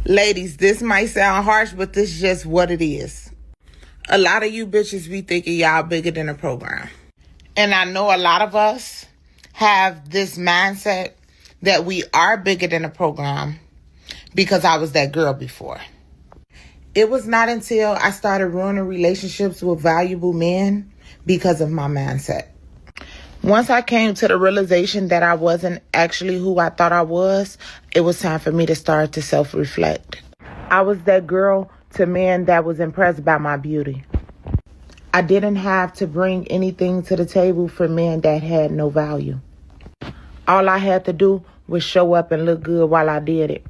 Ladies, this might sound harsh, but this is just what it is. A lot of you bitches be thinking y'all bigger than a program. And I know a lot of us have this mindset that we are bigger than a program because I was that girl before. It was not until I started ruining relationships with valuable men because of my mindset. Once I came to the realization that I wasn't actually who I thought I was, it was time for me to start to self-reflect. I was that girl to men that was impressed by my beauty. I didn't have to bring anything to the table for men that had no value. All I had to do was show up and look good while I did it.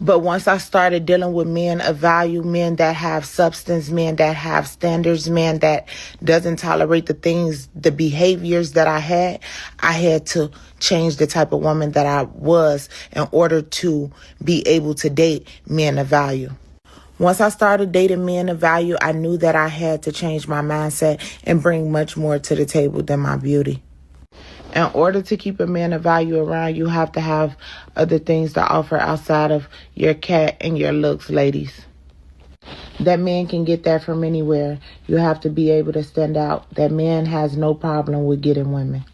But once I started dealing with men of value, men that have substance, men that have standards, men that doesn't tolerate the behaviors that I had to change the type of woman that I was in order to be able to date men of value. Once I started dating men of value, I knew that I had to change my mindset and bring much more to the table than my beauty. In order to keep a man of value around, you have to have other things to offer outside of your cat and your looks, ladies. That man can get that from anywhere. You have to be able to stand out. That man has no problem with getting women.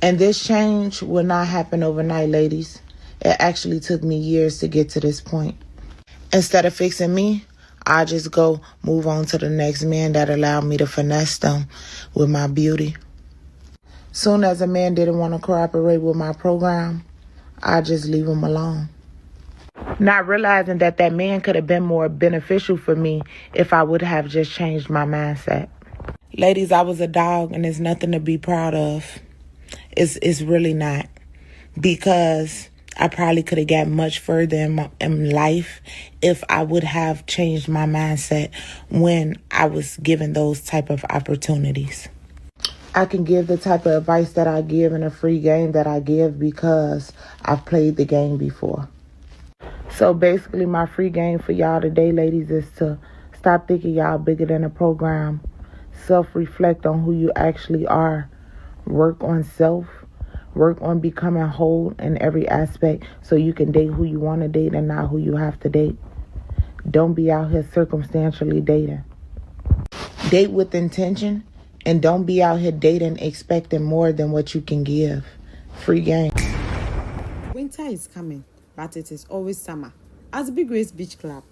And this change will not happen overnight, ladies. It actually took me years to get to this point. Instead of fixing me, I just go move on to the next man that allowed me to finesse them with my beauty. Soon as a man didn't want to cooperate with my program, I just leave him alone. Not realizing that man could have been more beneficial for me if I would have just changed my mindset. Ladies, I was a dog and there's nothing to be proud of. It's really not. Because I probably could have got much further in life if I would have changed my mindset when I was given those type of opportunities. I can give the type of advice that I give in a free game that I give because I've played the game before. So basically my free game for y'all today, ladies, is to stop thinking y'all bigger than a program. Self-reflect on who you actually are. Work on self. Work on becoming whole in every aspect so you can date who you want to date and not who you have to date. Don't be out here circumstantially dating. Date with intention. And don't be out here dating expecting more than what you can give. Free game. Winter is coming, but it is always summer at Big Waves Beach Club.